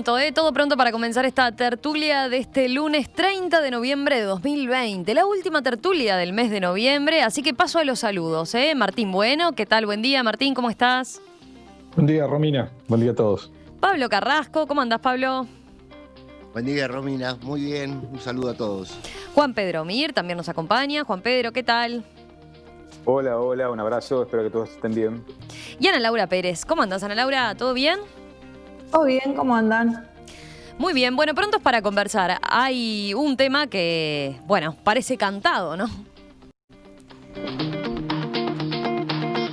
todo pronto para comenzar esta tertulia de este lunes 30 de noviembre de 2020, la última tertulia del mes de noviembre, así que paso a los saludos, ¿eh? Martín Bueno, ¿qué tal? Buen día, Martín, ¿cómo estás? Buen día, Romina. Buen día a todos. Pablo Carrasco, ¿cómo andás, Pablo? Buen día, Romina. Muy bien. Un saludo a todos. Juan Pedro Mir también nos acompaña. Juan Pedro, ¿qué tal? Hola, un abrazo, espero que todos estén bien. Y Ana Laura Pérez, ¿cómo andás, Ana Laura? ¿Todo bien? Todo bien, ¿cómo andan? Muy bien, bueno, prontos para conversar. Hay un tema que, bueno, parece cantado, ¿no?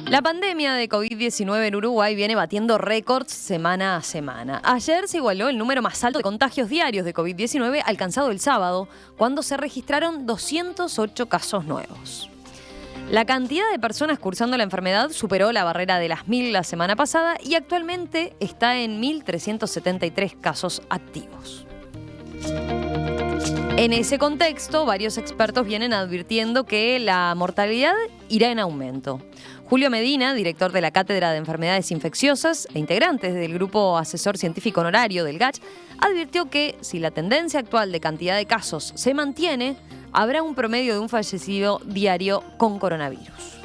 La pandemia de COVID-19 en Uruguay viene batiendo récords semana a semana. Ayer se igualó el número más alto de contagios diarios de COVID-19 alcanzado el sábado, cuando se registraron 208 casos nuevos. La cantidad de personas cursando la enfermedad superó la barrera de las 1000 la semana pasada y actualmente está en 1373 casos activos. En ese contexto, varios expertos vienen advirtiendo que la mortalidad irá en aumento. Julio Medina, director de la Cátedra de Enfermedades Infecciosas e integrante del Grupo Asesor Científico Honorario del GACH, advirtió que si la tendencia actual de cantidad de casos se mantiene, habrá un promedio de un fallecido diario con coronavirus.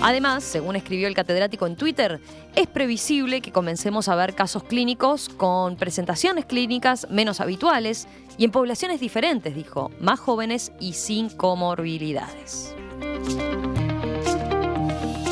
Además, según escribió el catedrático en Twitter, es previsible que comencemos a ver casos clínicos con presentaciones clínicas menos habituales y en poblaciones diferentes, dijo, más jóvenes y sin comorbilidades.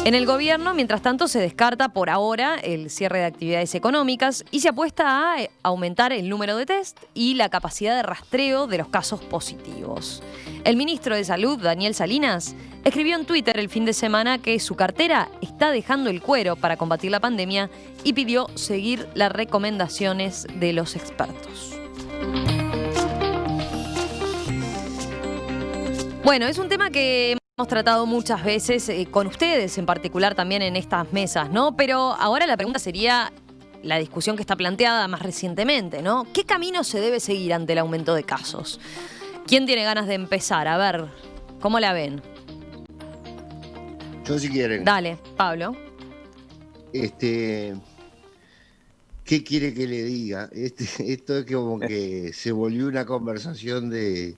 En el gobierno, mientras tanto, se descarta por ahora el cierre de actividades económicas y se apuesta a aumentar el número de test y la capacidad de rastreo de los casos positivos. El ministro de Salud, Daniel Salinas, escribió en Twitter el fin de semana que su cartera está dejando el cuero para combatir la pandemia y pidió seguir las recomendaciones de los expertos. Bueno, es un tema que hemos tratado muchas veces con ustedes, en particular también en estas mesas, ¿no? Pero ahora la pregunta sería la discusión que está planteada más recientemente, ¿no? ¿Qué camino se debe seguir ante el aumento de casos? ¿Quién tiene ganas de empezar? A ver, ¿cómo la ven? Yo, si quieren. Dale, Pablo. ¿Qué quiere que le diga? Esto es como que se volvió una conversación de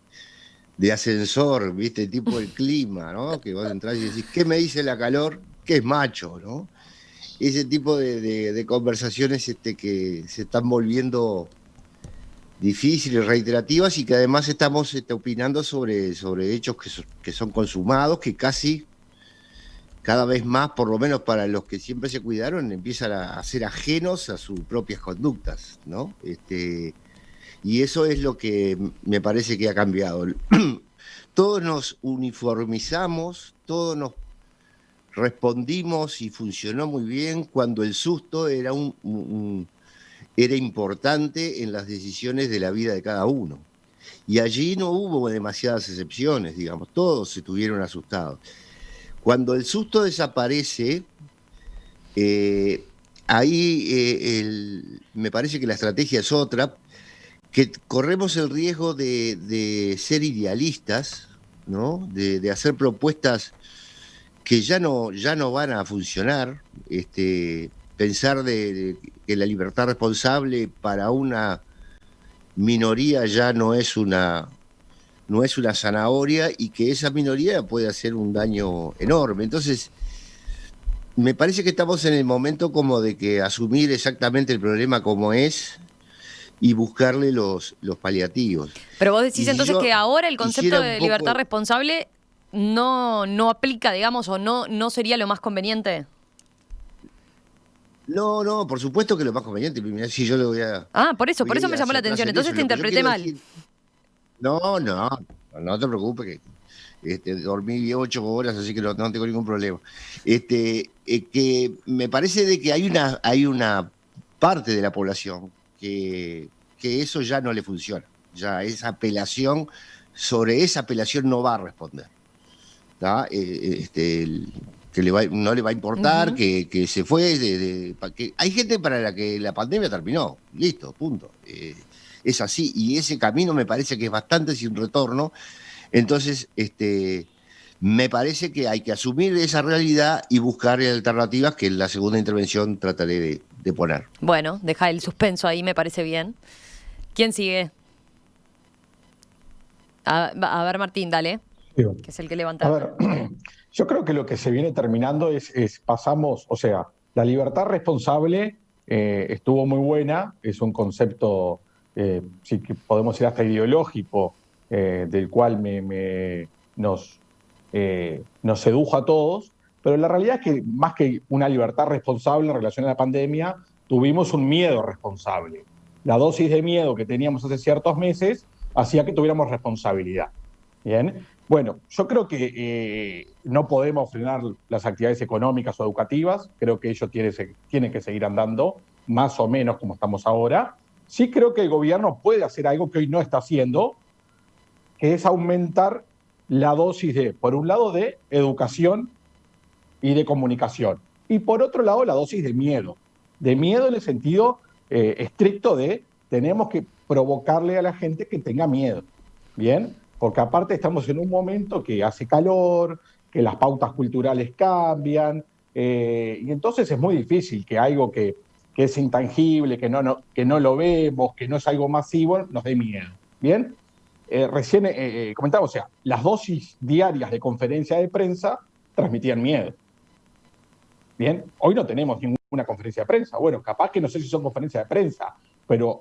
ascensor, ¿viste? Tipo el clima, ¿no? Que vos entrás y decís, ¿qué me dice la calor? ¿Qué es macho, no? Ese tipo de conversaciones que se están volviendo difíciles, reiterativas y que además estamos opinando sobre hechos que son consumados, que casi cada vez más, por lo menos para los que siempre se cuidaron, empiezan a ser ajenos a sus propias conductas, ¿no? Y eso es lo que me parece que ha cambiado. Todos nos uniformizamos, todos nos respondimos y funcionó muy bien cuando el susto era era importante en las decisiones de la vida de cada uno. Y allí no hubo demasiadas excepciones, digamos, todos estuvieron asustados. Cuando el susto desaparece, ahí me parece que la estrategia es otra, que corremos el riesgo de ser idealistas, ¿no? De hacer propuestas que ya no van a funcionar, pensar que la libertad responsable para una minoría ya no es una zanahoria y que esa minoría puede hacer un daño enorme. Entonces, me parece que estamos en el momento como de que asumir exactamente el problema como es y buscarle los paliativos. Pero vos decís entonces que ahora el concepto de libertad responsable no aplica, digamos, o no sería lo más conveniente. No, por supuesto que lo más conveniente. Mirá, si yo le voy a... Por eso me llamó la atención. Entonces te interpreté mal. No te preocupes, que dormí 8 horas, así que no tengo ningún problema. Que me parece de que hay una parte de la población que eso ya no le funciona. Ya esa apelación, sobre esa apelación no va a responder. ¿Tá? No le va a importar, que se fue. Que hay gente para la que la pandemia terminó. Listo, punto. Es así. Y ese camino me parece que es bastante sin retorno. Entonces, me parece que hay que asumir esa realidad y buscar alternativas que en la segunda intervención trataré de poner. Bueno, deja el suspenso ahí, me parece bien. ¿Quién sigue? A ver, Martín, dale, Digo, que es el que levanta. a ver, yo creo que lo que se viene terminando pasamos, o sea, la libertad responsable estuvo muy buena, es un concepto, sí que podemos decir hasta ideológico, del cual nos sedujo a todos, pero la realidad es que más que una libertad responsable en relación a la pandemia, tuvimos un miedo responsable. La dosis de miedo que teníamos hace ciertos meses hacía que tuviéramos responsabilidad. Bien, bueno, yo creo que no podemos frenar las actividades económicas o educativas, creo que ello tiene que seguir andando, más o menos como estamos ahora. Sí creo que el gobierno puede hacer algo que hoy no está haciendo, que es aumentar la dosis por un lado, de educación y de comunicación, y por otro lado, la dosis de miedo en el sentido estricto de tenemos que provocarle a la gente que tenga miedo, ¿bien? Porque aparte estamos en un momento que hace calor, que las pautas culturales cambian, y entonces es muy difícil que algo que es intangible, que no lo vemos, que no es algo masivo, nos dé miedo, ¿bien? Recién comentaba, o sea, las dosis diarias de conferencia de prensa transmitían miedo. Bien, hoy no tenemos ninguna conferencia de prensa. Bueno, capaz que no sé si son conferencias de prensa, pero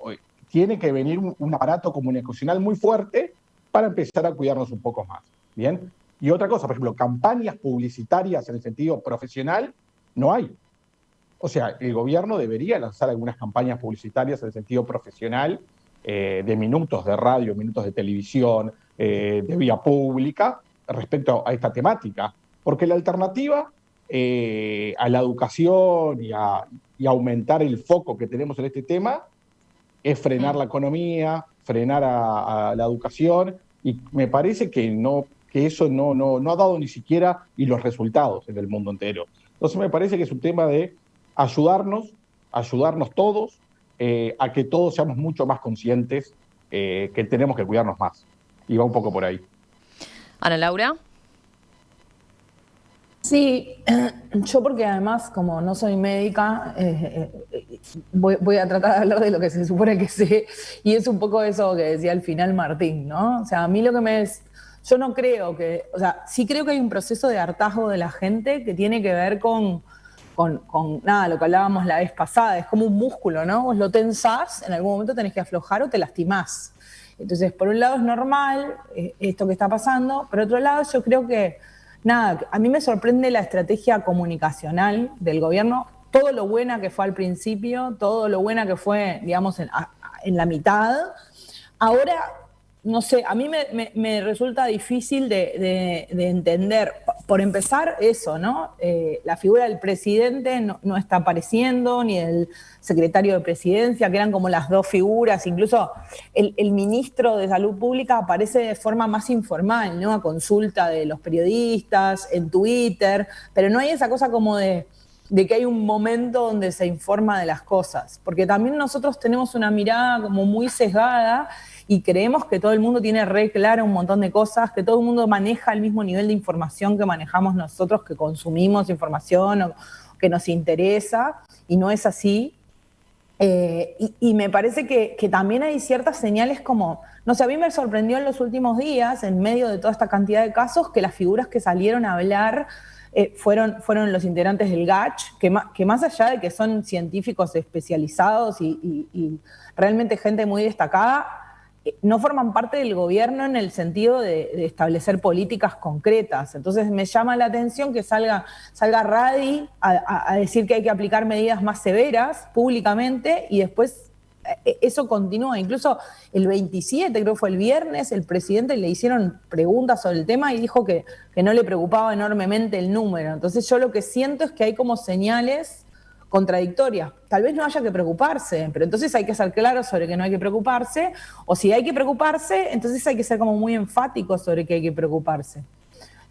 tiene que venir un aparato comunicacional muy fuerte para empezar a cuidarnos un poco más. Bien, y otra cosa, por ejemplo, campañas publicitarias en el sentido profesional, no hay. O sea, el gobierno debería lanzar algunas campañas publicitarias en el sentido profesional, de minutos de radio, minutos de televisión, de vía pública, respecto a esta temática. Porque la alternativa a la educación y aumentar el foco que tenemos en este tema es frenar la economía, frenar a la educación, y me parece que eso no ha dado ni siquiera y los resultados en el mundo entero. Entonces me parece que es un tema de ayudarnos todos, a que todos seamos mucho más conscientes que tenemos que cuidarnos más. Y va un poco por ahí. Ana Laura. Sí, yo porque además, como no soy médica, voy a tratar de hablar de lo que se supone que sé, y es un poco eso que decía al final Martín, ¿no? O sea, a mí lo que yo no creo que, o sea, sí creo que hay un proceso de hartazgo de la gente que tiene que ver con nada, lo que hablábamos la vez pasada, es como un músculo, ¿no? Vos lo tensás, en algún momento tenés que aflojar o te lastimás. Entonces, por un lado es normal esto que está pasando, por otro lado yo creo que, nada, a mí me sorprende la estrategia comunicacional del gobierno, todo lo buena que fue al principio, todo lo buena que fue, digamos, en la mitad. Ahora, no sé, a mí me resulta difícil de entender. Por empezar, eso, ¿no? La figura del presidente no está apareciendo, ni el secretario de presidencia, que eran como las dos figuras. Incluso el ministro de Salud Pública aparece de forma más informal, ¿no? A consulta de los periodistas, en Twitter, pero no hay esa cosa como de que hay un momento donde se informa de las cosas, porque también nosotros tenemos una mirada como muy sesgada y creemos que todo el mundo tiene re claro un montón de cosas, que todo el mundo maneja el mismo nivel de información que manejamos nosotros, que consumimos información o que nos interesa, y no es así. Y me parece que también hay ciertas señales como, no sé, a mí me sorprendió en los últimos días, en medio de toda esta cantidad de casos, que las figuras que salieron a hablar fueron los integrantes del GACH, que más allá de que son científicos especializados y realmente gente muy destacada, no forman parte del gobierno en el sentido de establecer políticas concretas. Entonces me llama la atención que salga Radi a decir que hay que aplicar medidas más severas públicamente y después eso continúa. Incluso el 27, creo que fue el viernes, el presidente le hicieron preguntas sobre el tema y dijo que no le preocupaba enormemente el número. Entonces yo lo que siento es que hay como señales contradictorias. Tal vez no haya que preocuparse, pero entonces hay que ser claro sobre que no hay que preocuparse, o si hay que preocuparse, entonces hay que ser como muy enfático sobre que hay que preocuparse.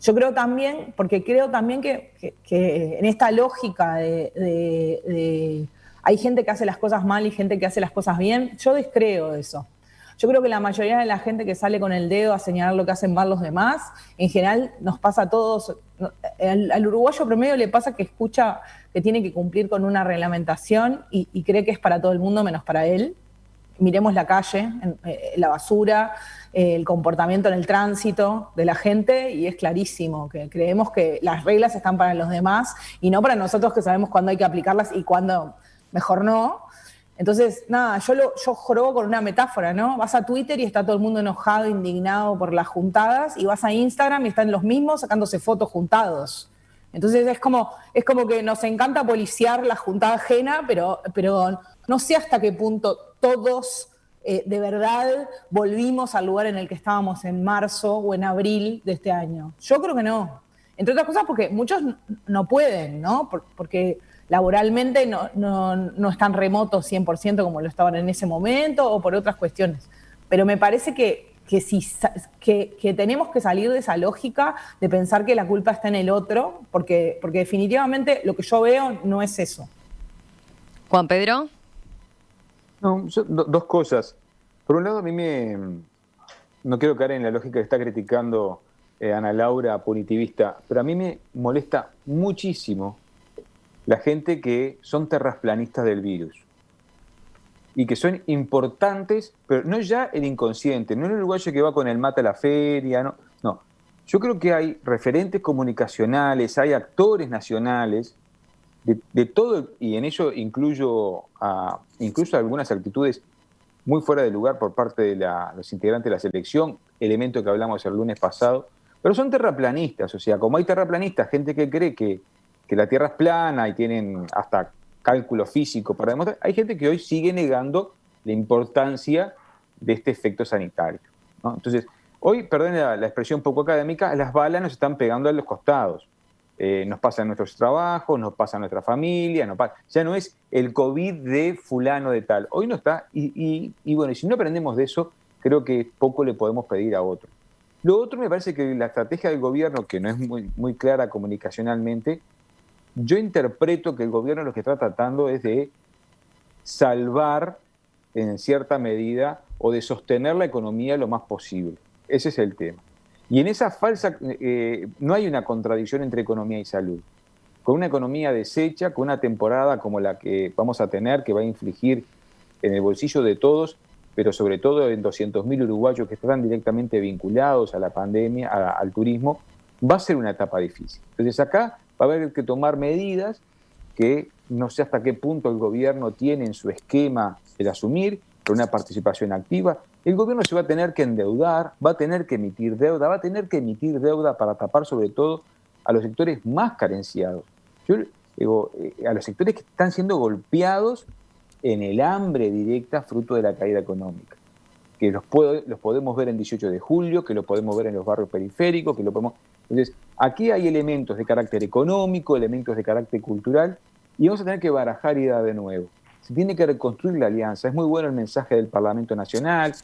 Yo creo también, porque creo también que en esta lógica de hay gente que hace las cosas mal y gente que hace las cosas bien, yo descreo de eso. Yo creo que la mayoría de la gente que sale con el dedo a señalar lo que hacen mal los demás, en general nos pasa a todos. Al uruguayo promedio le pasa que escucha que tiene que cumplir con una reglamentación y cree que es para todo el mundo menos para él. Miremos la calle, la basura, el comportamiento en el tránsito de la gente, y es clarísimo que creemos que las reglas están para los demás y no para nosotros, que sabemos cuándo hay que aplicarlas y cuándo mejor no. Entonces, nada, yo jorobo con una metáfora, ¿no? Vas a Twitter y está todo el mundo enojado, indignado por las juntadas, y vas a Instagram y están los mismos sacándose fotos juntados. Entonces es como que nos encanta policiar la juntada ajena, pero no sé hasta qué punto todos de verdad volvimos al lugar en el que estábamos en marzo o en abril de este año. Yo creo que no. Entre otras cosas porque muchos no pueden, ¿no? Porque laboralmente no están remotos 100% como lo estaban en ese momento, o por otras cuestiones. Pero me parece que tenemos que salir de esa lógica de pensar que la culpa está en el otro, porque definitivamente lo que yo veo no es eso. Juan Pedro. No, dos cosas. Por un lado, a mí no quiero caer en la lógica que está criticando Ana Laura punitivista, pero a mí me molesta muchísimo la gente que son terraplanistas del virus y que son importantes, pero no ya el inconsciente, no el uruguayo que va con el mate a la feria, no. Yo creo que hay referentes comunicacionales, hay actores nacionales de todo, y en ello incluso algunas actitudes muy fuera de lugar por parte de los integrantes de la selección, elemento que hablamos el lunes pasado, pero son terraplanistas. O sea, como hay terraplanistas, gente que cree que la Tierra es plana y tienen hasta cálculo físico para demostrar, hay gente que hoy sigue negando la importancia de este efecto sanitario, ¿no? Entonces, hoy, perdón la expresión poco académica, las balas nos están pegando a los costados. Nos pasa en nuestros trabajos, nos pasa en nuestra familia, ya no es el COVID de fulano de tal. Hoy no está, y bueno, si no aprendemos de eso, creo que poco le podemos pedir a otro. Lo otro, me parece que la estrategia del gobierno, que no es muy clara comunicacionalmente, yo interpreto que el gobierno lo que está tratando es de salvar en cierta medida o de sostener la economía lo más posible. Ese es el tema. Y en esa falsa, no hay una contradicción entre economía y salud. Con una economía deshecha, con una temporada como la que vamos a tener, que va a infligir en el bolsillo de todos, pero sobre todo en 200.000 uruguayos que están directamente vinculados a la pandemia, al turismo, va a ser una etapa difícil. Entonces acá va a haber que tomar medidas que no sé hasta qué punto el gobierno tiene en su esquema el asumir, con una participación activa. El gobierno se va a tener que endeudar, va a tener que emitir deuda para tapar sobre todo a los sectores más carenciados. Yo digo, a los sectores que están siendo golpeados en el hambre directa fruto de la caída económica, que los podemos ver en 18 de julio, que lo podemos ver en los barrios periféricos, que lo podemos... Entonces, aquí hay elementos de carácter económico, elementos de carácter cultural, y vamos a tener que barajar y dar de nuevo. Se tiene que reconstruir la alianza. Es muy bueno el mensaje del Parlamento Nacional,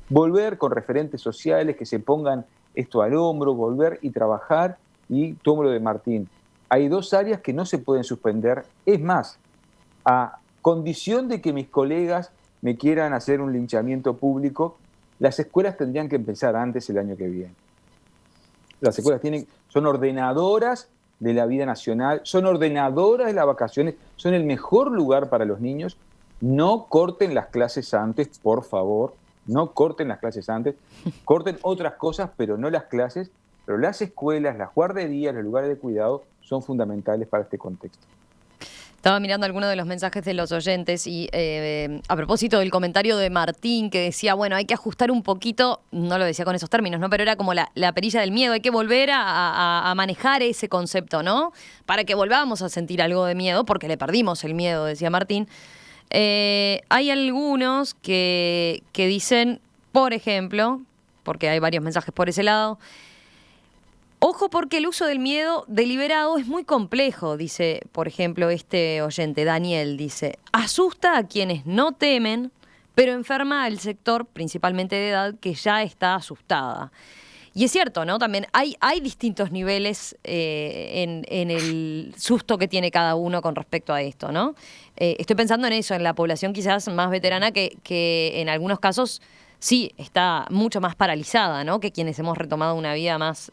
volver con referentes sociales que se pongan esto al hombro, volver y trabajar, y tomo lo de Martín. Hay dos áreas que no se pueden suspender, es más, a condición de que mis colegas me quieran hacer un linchamiento público, las escuelas tendrían que empezar antes el año que viene. Las escuelas son ordenadoras de la vida nacional, son ordenadoras de las vacaciones, son el mejor lugar para los niños. No corten las clases antes, por favor, no corten las clases antes, corten otras cosas, pero no las clases, pero las escuelas, las guarderías, los lugares de cuidado son fundamentales para este contexto. Estaba mirando algunos de los mensajes de los oyentes y a propósito del comentario de Martín que decía, bueno, hay que ajustar un poquito, no lo decía con esos términos, ¿no? Pero era como la perilla del miedo, hay que volver a manejar ese concepto, ¿no? Para que volvamos a sentir algo de miedo, porque le perdimos el miedo, decía Martín. Hay algunos que dicen, por ejemplo, porque hay varios mensajes por ese lado, ojo porque el uso del miedo deliberado es muy complejo, dice, por ejemplo, este oyente, Daniel, dice, asusta a quienes no temen, pero enferma al sector, principalmente de edad, que ya está asustada. Y es cierto, ¿no? También hay distintos niveles en el susto que tiene cada uno con respecto a esto, ¿no? Estoy pensando en eso, en la población quizás más veterana que en algunos casos sí está mucho más paralizada, ¿no?, que quienes hemos retomado una vida más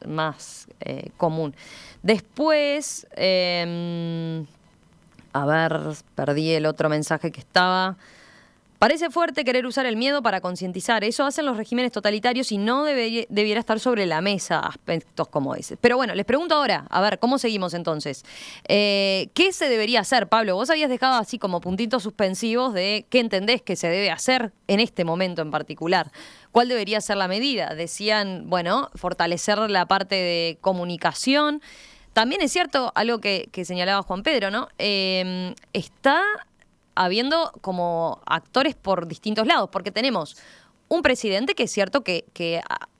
común. Después, a ver, perdí el otro mensaje que estaba. Parece fuerte querer usar el miedo para concientizar. Eso hacen los regímenes totalitarios y no debiera estar sobre la mesa aspectos como ese. Pero bueno, les pregunto ahora, a ver, ¿cómo seguimos entonces? ¿Qué se debería hacer, Pablo? Vos habías dejado así como puntitos suspensivos de qué entendés que se debe hacer en este momento en particular. ¿Cuál debería ser la medida? Decían, bueno, fortalecer la parte de comunicación. También es cierto algo que señalaba Juan Pedro, ¿no? Está habiendo como actores por distintos lados, porque tenemos un presidente que es cierto que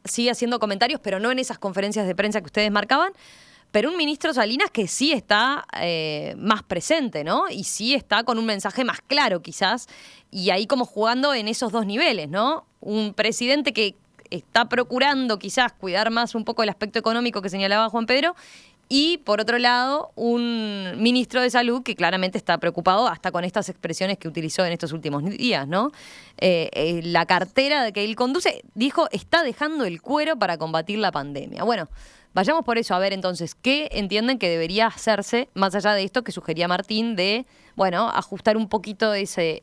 sigue haciendo comentarios, pero no en esas conferencias de prensa que ustedes marcaban, pero un ministro Salinas que sí está más presente, ¿no? Y sí está con un mensaje más claro quizás, y ahí como jugando en esos dos niveles, ¿no? Un presidente que está procurando quizás cuidar más un poco el aspecto económico que señalaba Juan Pedro, y por otro lado, un ministro de Salud que claramente está preocupado hasta con estas expresiones que utilizó en estos últimos días, ¿no? La cartera que él conduce, dijo, está dejando el cuero para combatir la pandemia. Bueno, vayamos por eso a ver entonces qué entienden que debería hacerse, más allá de esto que sugería Martín, de, bueno, ajustar un poquito ese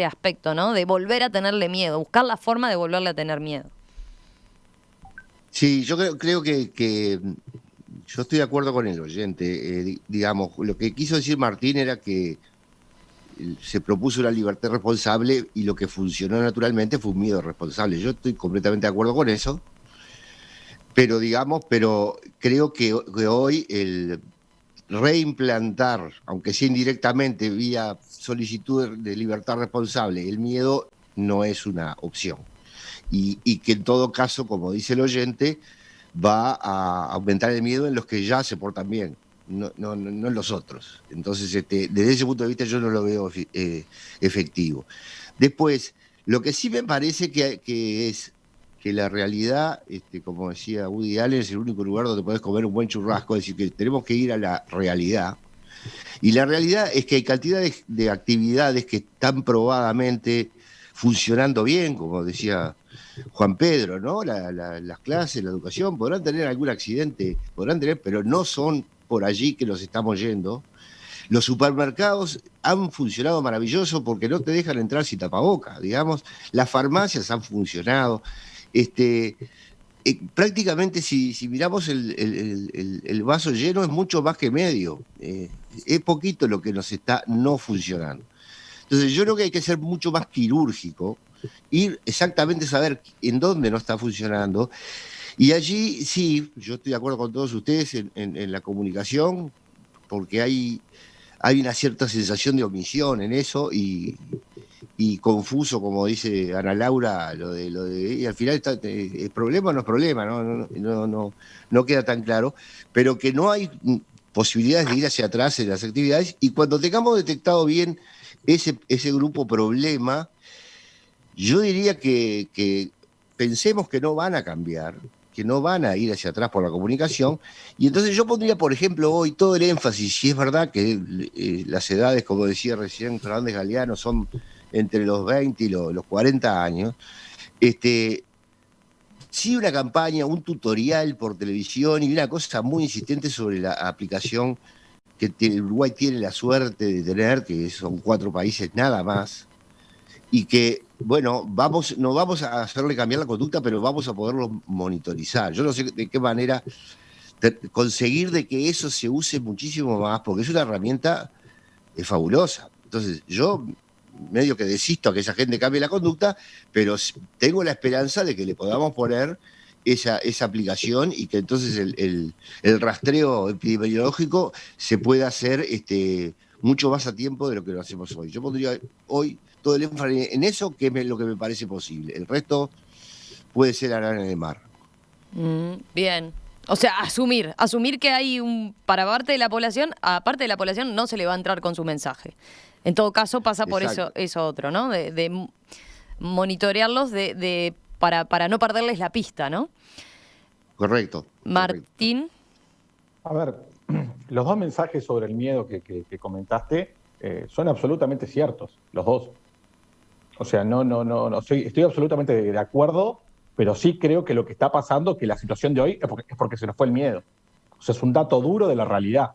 aspecto, ¿no? De volver a tenerle miedo, buscar la forma de volverle a tener miedo. Sí, yo creo que yo estoy de acuerdo con el oyente. Digamos, lo que quiso decir Martín era que se propuso una libertad responsable y lo que funcionó naturalmente fue un miedo responsable. Yo estoy completamente de acuerdo con eso, pero creo que hoy el reimplantar, aunque sea indirectamente vía solicitud de libertad responsable, el miedo no es una opción. Y que en todo caso, como dice el oyente, va a aumentar el miedo en los que ya se portan bien, no en los otros. Entonces, desde ese punto de vista yo no lo veo efectivo. Después, lo que sí me parece que es que la realidad, como decía Woody Allen, es el único lugar donde podés comer un buen churrasco, es decir, que tenemos que ir a la realidad. Y la realidad es que hay cantidad de actividades que están probadamente funcionando bien, como decía Juan Pedro, ¿no? Las clases, la educación, podrán tener algún accidente, pero no son por allí que los estamos yendo. Los supermercados han funcionado maravilloso porque no te dejan entrar sin tapabocas, digamos. Las farmacias han funcionado. Prácticamente si miramos el vaso lleno es mucho más que medio. Es poquito lo que nos está no funcionando. Entonces yo creo que hay que ser mucho más quirúrgico, ir exactamente a saber en dónde no está funcionando. Y allí sí, yo estoy de acuerdo con todos ustedes en la comunicación, porque hay una cierta sensación de omisión en eso y confuso, como dice Ana Laura, y al final el problema no es problema, no queda tan claro, pero que no hay posibilidades de ir hacia atrás en las actividades, y cuando tengamos detectado bien ese grupo problema, yo diría que pensemos que no van a cambiar, que no van a ir hacia atrás por la comunicación, y entonces yo pondría, por ejemplo, hoy todo el énfasis, si es verdad que las edades, como decía recién Fernández Galeano, son entre los 20 y los 40 años, sí una campaña, un tutorial por televisión y una cosa muy insistente sobre la aplicación que Uruguay tiene la suerte de tener, que son 4 países nada más, y que, bueno, no vamos a hacerle cambiar la conducta, pero vamos a poderlo monitorizar. Yo no sé de qué manera conseguir de que eso se use muchísimo más, porque es una herramienta fabulosa. Entonces, yo medio que desisto a que esa gente cambie la conducta, pero tengo la esperanza de que le podamos poner esa aplicación y que entonces el rastreo epidemiológico se pueda hacer mucho más a tiempo de lo que lo hacemos hoy. Yo pondría hoy todo el énfasis en eso, que es lo que me parece posible. El resto puede ser arena de mar. Bien. O sea, asumir que hay para parte de la población, a parte de la población no se le va a entrar con su mensaje. En todo caso pasa por eso otro, ¿no? De monitorearlos para no perderles la pista, ¿no? Correcto. Martín. A ver, los dos mensajes sobre el miedo que comentaste son absolutamente ciertos, los dos. O sea, no estoy absolutamente de acuerdo, pero sí creo que lo que está pasando, que la situación de hoy es porque se nos fue el miedo. O sea, es un dato duro de la realidad.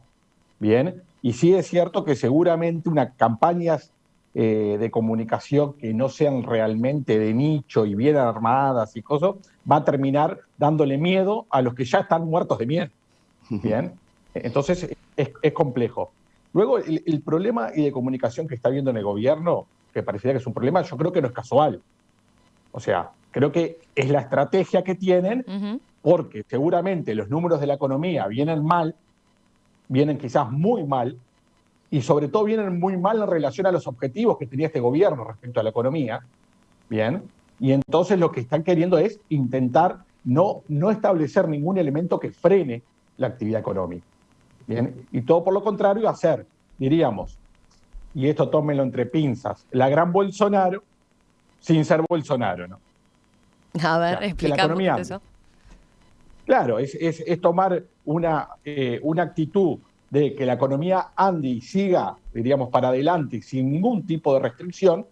Bien, y sí es cierto que seguramente unas campañas de comunicación que no sean realmente de nicho y bien armadas y cosas, va a terminar dándole miedo a los que ya están muertos de miedo. Bien, entonces es complejo. Luego, el problema de comunicación que está habiendo en el gobierno, que parecería que es un problema, yo creo que no es casual. O sea, creo que es la estrategia que tienen, porque seguramente los números de la economía vienen mal, vienen quizás muy mal, y sobre todo vienen muy mal en relación a los objetivos que tenía este gobierno respecto a la economía, ¿bien? Y entonces lo que están queriendo es intentar no establecer ningún elemento que frene la actividad económica, ¿bien? Y todo por lo contrario hacer, diríamos, y esto tómenlo entre pinzas, la gran Bolsonaro sin ser Bolsonaro, ¿no? A ver, O sea, explica un poquito eso. Claro, es tomar una actitud de que la economía ande y siga, diríamos, para adelante sin ningún tipo de restricción,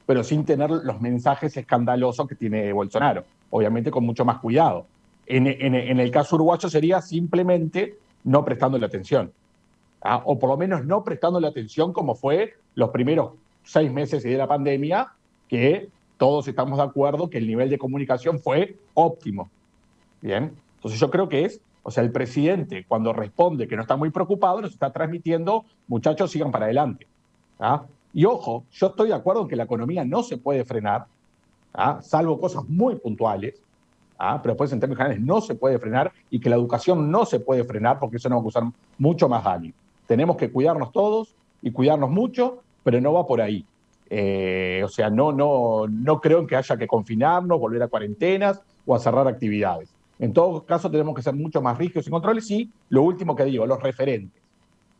pero sin tener los mensajes escandalosos que tiene Bolsonaro, obviamente con mucho más cuidado. En el caso uruguayo sería simplemente no prestándole atención, o por lo menos no prestándole atención como fue los primeros 6 meses de la pandemia, que todos estamos de acuerdo que el nivel de comunicación fue óptimo. Bien, entonces yo creo que o sea, el presidente cuando responde que no está muy preocupado, nos está transmitiendo, muchachos, sigan para adelante. Y ojo, yo estoy de acuerdo en que la economía no se puede frenar, salvo cosas muy puntuales, pero después en términos generales no se puede frenar, y que la educación no se puede frenar porque eso nos va a causar mucho más daño. Tenemos que cuidarnos todos y cuidarnos mucho, pero no va por ahí. O sea, no creo en que haya que confinarnos, volver a cuarentenas o a cerrar actividades. En todo caso, tenemos que ser mucho más rígidos y controles. Y lo último que digo, los referentes.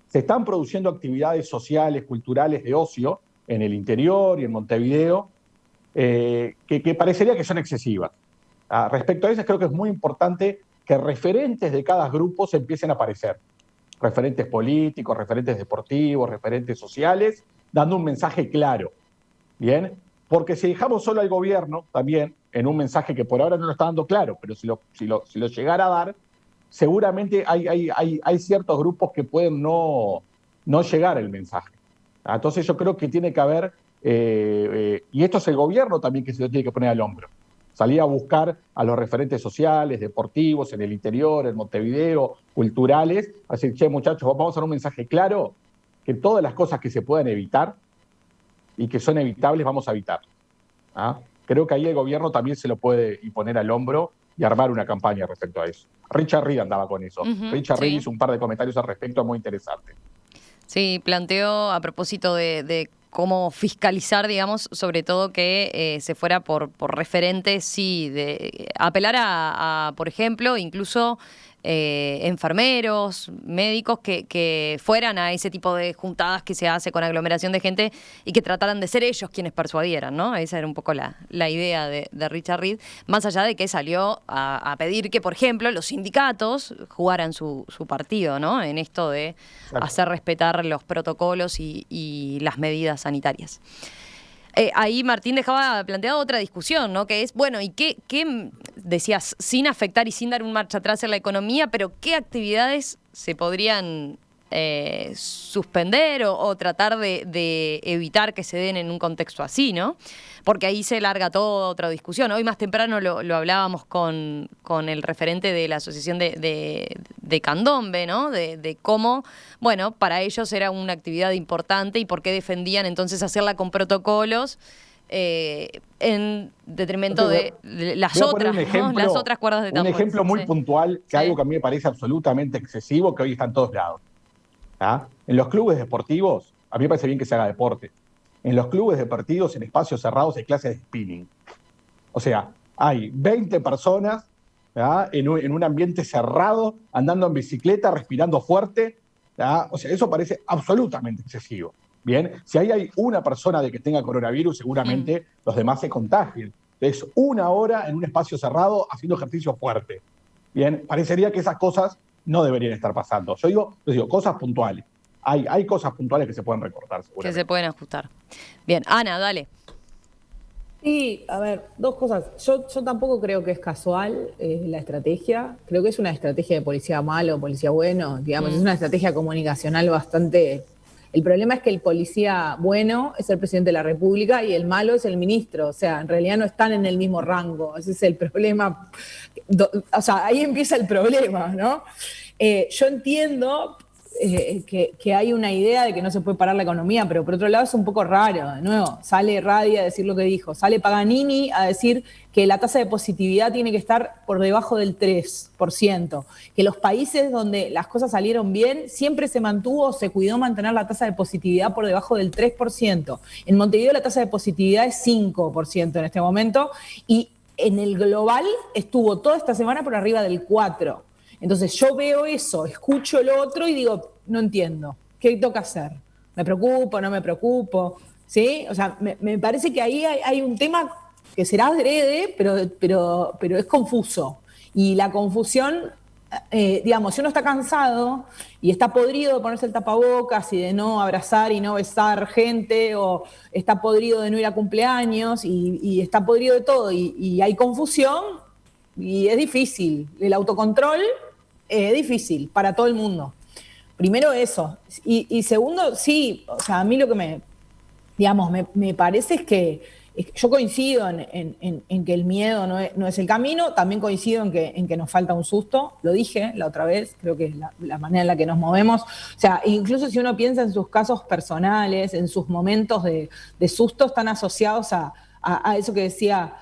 Se están produciendo actividades sociales, culturales, de ocio en el interior y en Montevideo, que parecería que son excesivas. Respecto a eso, creo que es muy importante que referentes de cada grupo se empiecen a aparecer. Referentes políticos, referentes deportivos, referentes sociales, dando un mensaje claro. ¿Bien? Porque si dejamos solo al gobierno, también, en un mensaje que por ahora no lo está dando claro, pero si lo llegara a dar, seguramente hay ciertos grupos que pueden no llegar al mensaje. Entonces yo creo que tiene que haber, y esto es el gobierno también que se lo tiene que poner al hombro, salir a buscar a los referentes sociales, deportivos, en el interior, en Montevideo, culturales, a decir, che, muchachos, vamos a dar un mensaje claro, que todas las cosas que se puedan evitar y que son evitables, vamos a evitar. Creo que ahí el gobierno también se lo puede poner al hombro y armar una campaña respecto a eso. Richard Reed andaba con eso. Richard Reed hizo un par de comentarios al respecto muy interesantes. Sí, planteó a propósito de cómo fiscalizar, digamos, sobre todo que se fuera por referentes, sí, de apelar a, por ejemplo, incluso enfermeros, médicos que fueran a ese tipo de juntadas que se hace con aglomeración de gente y que trataran de ser ellos quienes persuadieran, ¿no? Esa era un poco la idea de Richard Reed, más allá de que salió a pedir que, por ejemplo, los sindicatos jugaran su partido, ¿no? En esto de hacer respetar los protocolos y las medidas sanitarias. Ahí Martín dejaba planteada otra discusión, ¿no? Que es, bueno, ¿y qué decías, sin afectar y sin dar un marcha atrás en la economía, pero qué actividades se podrían suspender o tratar de evitar que se den en un contexto así, ¿no? Porque ahí se larga toda otra discusión. Hoy más temprano lo hablábamos con el referente de la asociación de Candombe, ¿no? De cómo, bueno, para ellos era una actividad importante y por qué defendían entonces hacerla con protocolos en detrimento de las otras, ¿no? Las otras cuerdas de tambores. Un ejemplo muy puntual, que algo que a mí me parece absolutamente excesivo, que hoy está en todos lados. En los clubes deportivos, a mí me parece bien que se haga deporte. En los clubes deportivos, en espacios cerrados, hay clases de spinning. O sea, hay 20 personas en un ambiente cerrado, andando en bicicleta, respirando fuerte. O sea, eso parece absolutamente excesivo. Bien, si ahí hay una persona de que tenga coronavirus, seguramente los demás se contagien. Entonces, 1 hora en un espacio cerrado haciendo ejercicio fuerte. Bien, parecería que esas cosas no deberían estar pasando. Yo digo cosas puntuales. Hay cosas puntuales que se pueden recortar, seguramente. Que se pueden ajustar. Bien, Ana, dale. Sí, a ver, dos cosas. Yo tampoco creo que es casual la estrategia. Creo que es una estrategia de policía malo, policía bueno, digamos, es una estrategia comunicacional bastante. El problema es que el policía bueno es el presidente de la República y el malo es el ministro. O sea, en realidad no están en el mismo rango. Ese es el problema. O sea, ahí empieza el problema, ¿no? Yo entiendo que hay una idea de que no se puede parar la economía, pero por otro lado es un poco raro. De nuevo, sale Radi a decir lo que dijo, sale Paganini a decir que la tasa de positividad tiene que estar por debajo del 3%, que los países donde las cosas salieron bien siempre se mantuvo o se cuidó mantener la tasa de positividad por debajo del 3%. En Montevideo la tasa de positividad es 5% en este momento y en el global estuvo toda esta semana por arriba del 4%. Entonces yo veo eso, escucho lo otro y digo, no entiendo, ¿qué toca hacer? ¿Me preocupo, no me preocupo? ¿Sí? O sea, me parece que ahí hay un tema que será adrede, pero es confuso. Y la confusión, digamos, si uno está cansado y está podrido de ponerse el tapabocas y de no abrazar y no besar gente, o está podrido de no ir a cumpleaños y está podrido de todo y hay confusión y es difícil. El autocontrol es difícil para todo el mundo. Primero eso. Y segundo, sí, o sea, a mí lo que digamos, me parece es que yo coincido en que el miedo no es el camino, también coincido en que nos falta un susto, lo dije la otra vez, creo que es la manera en la que nos movemos. O sea, incluso si uno piensa en sus casos personales, en sus momentos de susto, están asociados a eso que decía,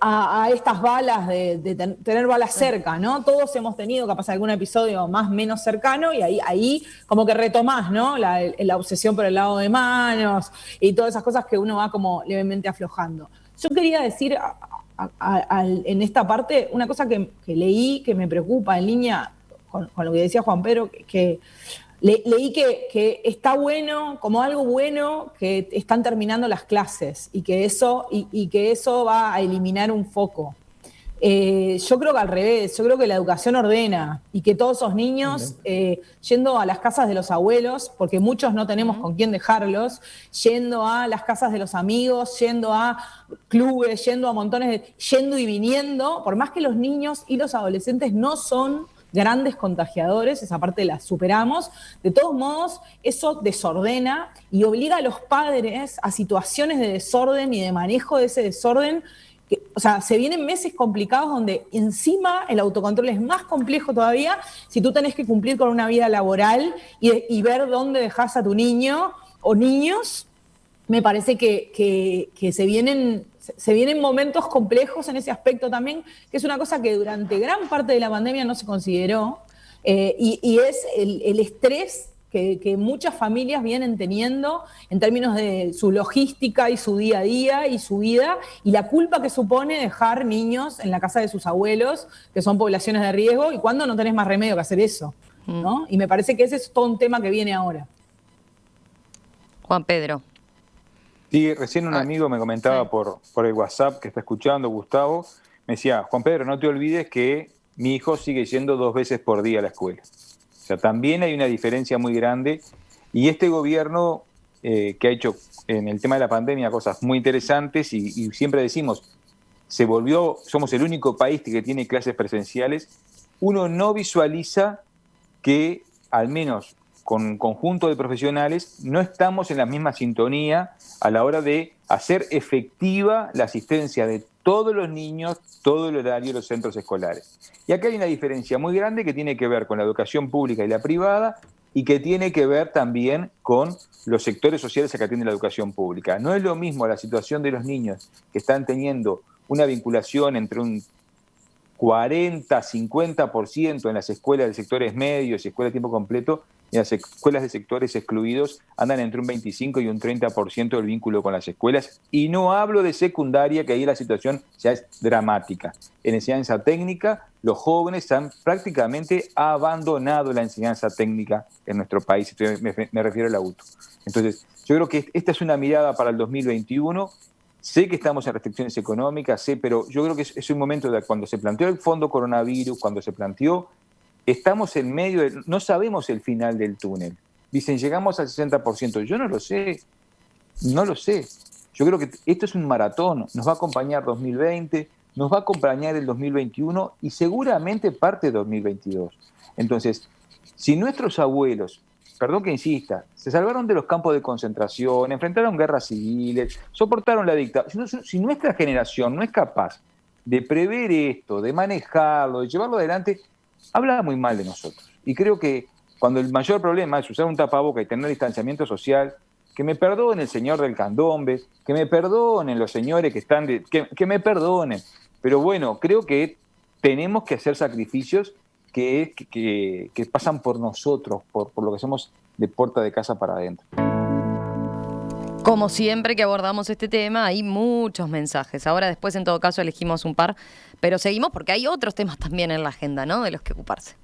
a estas balas, de tener balas cerca, ¿no? Todos hemos tenido capaz algún episodio más o menos cercano y ahí como que retomás, ¿no? La obsesión por el lavado de manos y todas esas cosas que uno va como levemente aflojando. Yo quería decir en esta parte una cosa que leí que me preocupa en línea con lo que decía Juan Pedro, que leí que está bueno, como algo bueno, que están terminando las clases y que eso va a eliminar un foco. Yo creo que al revés, yo creo que la educación ordena y que todos esos niños yendo a las casas de los abuelos, porque muchos no tenemos con quién dejarlos, yendo a las casas de los amigos, yendo a clubes, yendo a yendo y viniendo, por más que los niños y los adolescentes no son grandes contagiadores, esa parte la superamos, de todos modos eso desordena y obliga a los padres a situaciones de desorden y de manejo de ese desorden. O sea, se vienen meses complicados donde encima el autocontrol es más complejo todavía si tú tenés que cumplir con una vida laboral y ver dónde dejás a tu niño o niños. Me parece que se vienen momentos complejos en ese aspecto también, que es una cosa que durante gran parte de la pandemia no se consideró, y es el estrés que muchas familias vienen teniendo en términos de su logística y su día a día y su vida, y la culpa que supone dejar niños en la casa de sus abuelos, que son poblaciones de riesgo, y cuando no tenés más remedio que hacer eso, ¿no? Y me parece que ese es todo un tema que viene ahora. Juan Pedro. Sí, recién un amigo me comentaba por el WhatsApp que está escuchando, Gustavo, me decía, Juan Pedro, no te olvides que mi hijo sigue yendo 2 veces por día a la escuela. O sea, también hay una diferencia muy grande y este gobierno que ha hecho en el tema de la pandemia cosas muy interesantes y siempre decimos, somos el único país que tiene clases presenciales, uno no visualiza que al menos con un conjunto de profesionales no estamos en la misma sintonía a la hora de hacer efectiva la asistencia de todos los niños, todo el horario de los centros escolares. Y acá hay una diferencia muy grande que tiene que ver con la educación pública y la privada y que tiene que ver también con los sectores sociales a que atiende la educación pública. No es lo mismo la situación de los niños que están teniendo una vinculación entre un 40-50% en las escuelas de sectores medios y escuelas de tiempo completo, y las escuelas de sectores excluidos andan entre un 25 y un 30% del vínculo con las escuelas. Y no hablo de secundaria, que ahí la situación ya es dramática. En enseñanza técnica, los jóvenes han prácticamente abandonado la enseñanza técnica en nuestro país. Me refiero al auto. Entonces, yo creo que esta es una mirada para el 2021. Sé que estamos en restricciones económicas, pero yo creo que es un momento de cuando se planteó el fondo coronavirus, cuando se planteó, estamos en medio no sabemos el final del túnel. Dicen, llegamos al 60%. Yo no lo sé, Yo creo que esto es un maratón, nos va a acompañar 2020, nos va a acompañar el 2021 y seguramente parte de 2022. Entonces, si nuestros abuelos, perdón que insista, se salvaron de los campos de concentración, enfrentaron guerras civiles, soportaron la dictadura, si nuestra generación no es capaz de prever esto, de manejarlo, de llevarlo adelante, habla muy mal de nosotros. Y creo que cuando el mayor problema es usar un tapaboca y tener distanciamiento social, que me perdone el señor del candombe, que me perdonen los señores que están, que me perdonen. Pero bueno, creo que tenemos que hacer sacrificios que pasan por nosotros, por lo que somos de puerta de casa para adentro. Como siempre que abordamos este tema, hay muchos mensajes. Ahora después, en todo caso, elegimos un par, pero seguimos porque hay otros temas también en la agenda, ¿no?, de los que ocuparse.